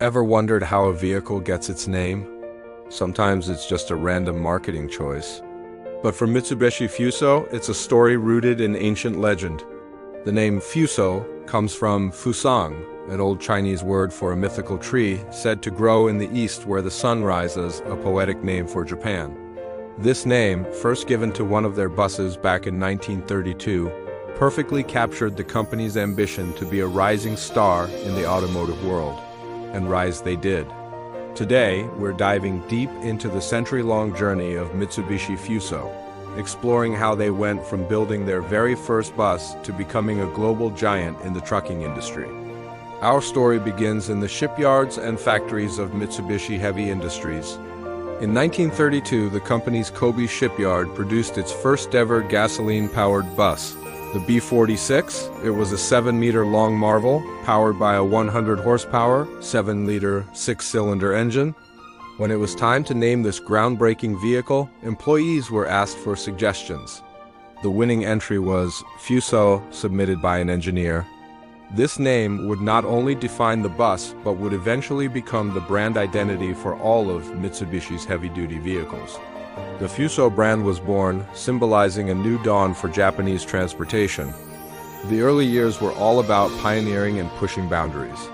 Ever wondered how a vehicle gets its name? Sometimes it's just a random marketing choice. But for Mitsubishi Fuso, it's a story rooted in ancient legend. The name Fuso comes from Fusang, an old Chinese word for a mythical tree said to grow in the east where the sun rises, a poetic name for Japan. This name, first given to one of their buses back in 1932, perfectly captured the company's ambition to be a rising star in the automotive world. And rise they did. Today, we're diving deep into the century-long journey of Mitsubishi Fuso, exploring how they went from building their very first bus to becoming a global giant in the trucking industry. Our story begins in the shipyards and factories of Mitsubishi Heavy Industries. In 1932, the company's Kobe shipyard produced its first-ever gasoline-powered bus, the B46. It was a 7-meter-long marvel, powered by a 100-horsepower, 7-liter, 6-cylinder engine. When it was time to name this groundbreaking vehicle, employees were asked for suggestions. The winning entry was Fuso, submitted by an engineer. This name would not only define the bus, but would eventually become the brand identity for all of Mitsubishi's heavy-duty vehicles. The Fuso brand was born, symbolizing a new dawn for Japanese transportation. The early years were all about pioneering and pushing boundaries.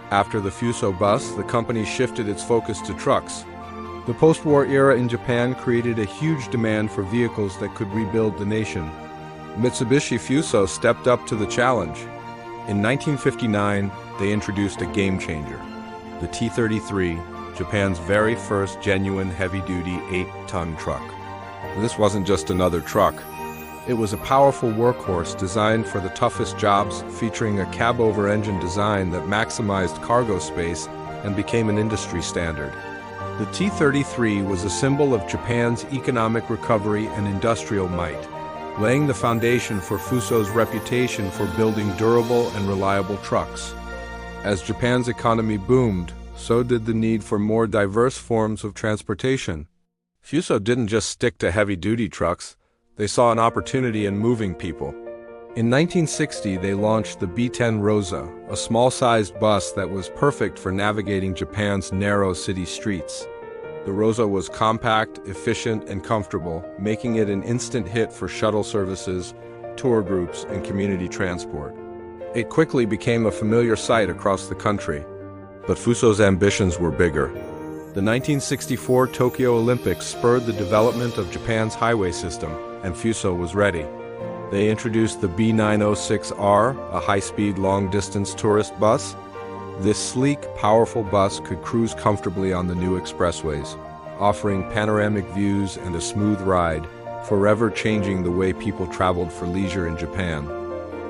After the Fuso bus, the company shifted its focus to trucks. The post-war era in Japan created a huge demand for vehicles that could rebuild the nation. Mitsubishi Fuso stepped up to the challenge. In 1959, they introduced a game-changer, the T33, Japan's very first genuine heavy-duty 8-ton truck. This wasn't just another truck. It was a powerful workhorse designed for the toughest jobs, featuring a cab-over engine design that maximized cargo space and became an industry standard. The T33 was a symbol of Japan's economic recovery and industrial might, laying the foundation for Fuso's reputation for building durable and reliable trucks. As Japan's economy boomed, so did the need for more diverse forms of transportation. Fuso didn't just stick to heavy-duty trucks, they saw an opportunity in moving people. In 1960, they launched the B10 Rosa, a small-sized bus that was perfect for navigating Japan's narrow city streets. The Rosa was compact, efficient, and comfortable, making it an instant hit for shuttle services, tour groups, and community transport. It quickly became a familiar sight across the country. But Fuso's ambitions were bigger. The 1964 Tokyo Olympics spurred the development of Japan's highway system, and Fuso was ready. They introduced the B906R, a high-speed, long-distance tourist bus. This sleek, powerful bus could cruise comfortably on the new expressways, offering panoramic views and a smooth ride, forever changing the way people traveled for leisure in Japan.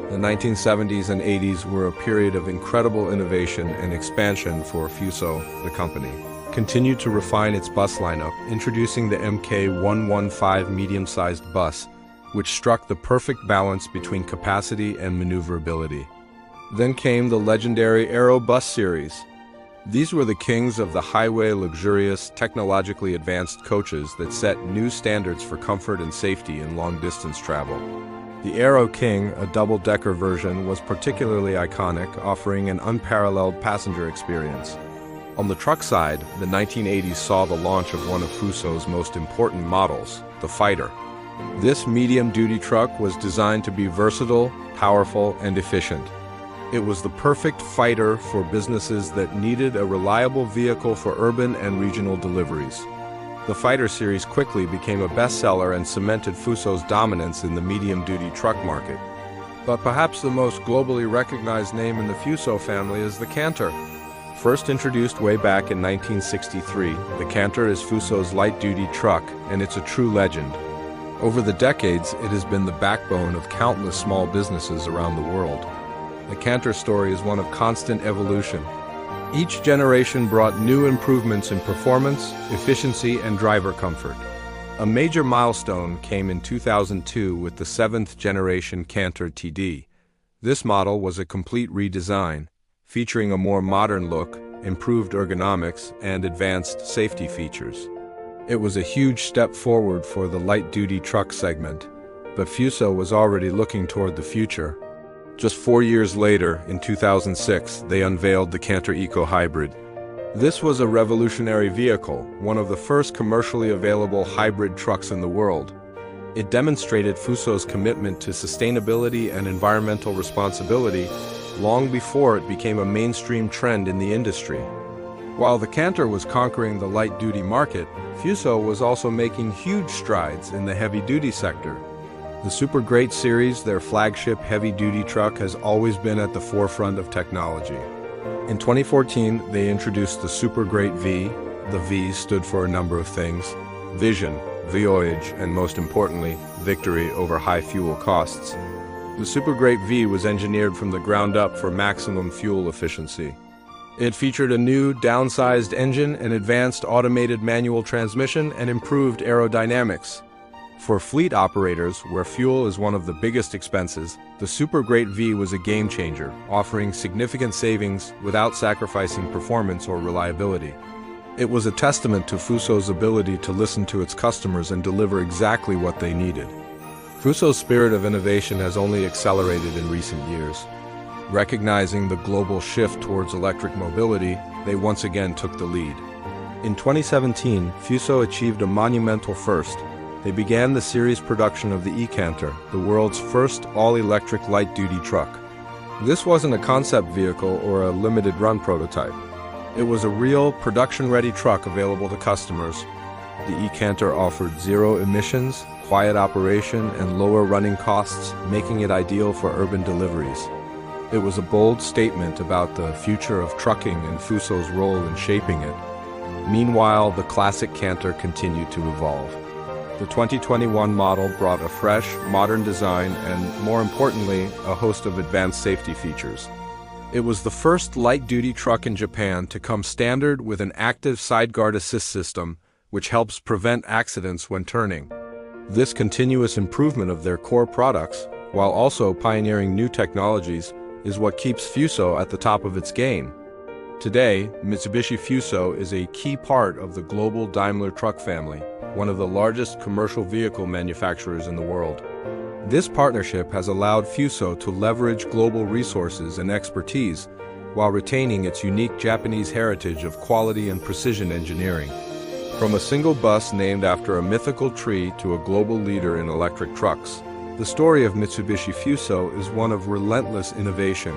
The 1970s and 80s were a period of incredible innovation and expansion for Fuso, the company. Continued to refine its bus lineup, introducing the MK115 medium-sized bus, which struck the perfect balance between capacity and maneuverability. Then came the legendary Aero Bus series. These were the kings of the highway luxurious, technologically advanced coaches that set new standards for comfort and safety in long-distance travel. The Aero King, a double-decker version, was particularly iconic, offering an unparalleled passenger experience. On the truck side, the 1980s saw the launch of one of Fuso's most important models, the Fighter. This medium-duty truck was designed to be versatile, powerful, and efficient. It was the perfect fighter for businesses that needed a reliable vehicle for urban and regional deliveries. The Fighter series quickly became a bestseller and cemented Fuso's dominance in the medium-duty truck market. But perhaps the most globally recognized name in the Fuso family is the Canter. First introduced way back in 1963, the Canter is Fuso's light-duty truck, and it's a true legend. Over the decades, it has been the backbone of countless small businesses around the world. The Canter story is one of constant evolution. Each generation brought new improvements in performance, efficiency, and driver comfort. A major milestone came in 2002 with the 7th generation Canter TD. This model was a complete redesign, featuring a more modern look, improved ergonomics, and advanced safety features. It was a huge step forward for the light-duty truck segment, but Fuso was already looking toward the future. Just 4 years later, in 2006, they unveiled the Canter Eco Hybrid. This was a revolutionary vehicle, one of the first commercially available hybrid trucks in the world. It demonstrated Fuso's commitment to sustainability and environmental responsibility long before it became a mainstream trend in the industry. While the Canter was conquering the light-duty market, Fuso was also making huge strides in the heavy-duty sector. The Super Great series, their flagship heavy-duty truck, has always been at the forefront of technology. In 2014, they introduced the Super Great V. The V stood for a number of things: vision, voyage, and most importantly, victory over high fuel costs. The Super Great V was engineered from the ground up for maximum fuel efficiency. It featured a new, downsized engine, an advanced automated manual transmission, and improved aerodynamics. For fleet operators, where fuel is one of the biggest expenses, the Super Great V was a game-changer, offering significant savings without sacrificing performance or reliability. It was a testament to Fuso's ability to listen to its customers and deliver exactly what they needed. Fuso's spirit of innovation has only accelerated in recent years. Recognizing the global shift towards electric mobility, they once again took the lead. In 2017, Fuso achieved a monumental first. They began the series production of the E-Canter, the world's first all-electric light-duty truck. This wasn't a concept vehicle or a limited-run prototype. It was a real, production-ready truck available to customers. The E-Canter offered zero emissions, quiet operation, and lower running costs, making it ideal for urban deliveries. It was a bold statement about the future of trucking and Fuso's role in shaping it. Meanwhile, the classic Canter continued to evolve. The 2021 model brought a fresh, modern design and, more importantly, a host of advanced safety features. It was the first light-duty truck in Japan to come standard with an active side guard assist system, which helps prevent accidents when turning. This continuous improvement of their core products, while also pioneering new technologies, is what keeps Fuso at the top of its game. Today, Mitsubishi Fuso is a key part of the global Daimler truck family, one of the largest commercial vehicle manufacturers in the world. This partnership has allowed Fuso to leverage global resources and expertise while retaining its unique Japanese heritage of quality and precision engineering. From a single bus named after a mythical tree to a global leader in electric trucks, the story of Mitsubishi Fuso is one of relentless innovation,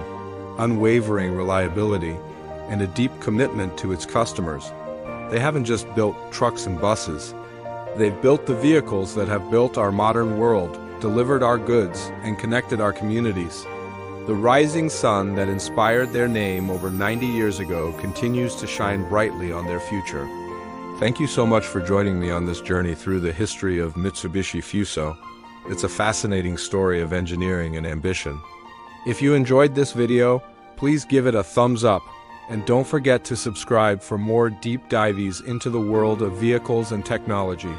unwavering reliability, and a deep commitment to its customers. They haven't just built trucks and buses. They've built the vehicles that have built our modern world, delivered our goods, and connected our communities. The rising sun that inspired their name over 90 years ago continues to shine brightly on their future. Thank you so much for joining me on this journey through the history of Mitsubishi Fuso. It's a fascinating story of engineering and ambition. If you enjoyed this video, please give it a thumbs up, and don't forget to subscribe for more deep dives into the world of vehicles and technology.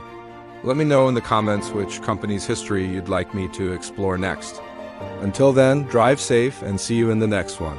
Let me know in the comments which company's history you'd like me to explore next. Until then, drive safe and see you in the next one.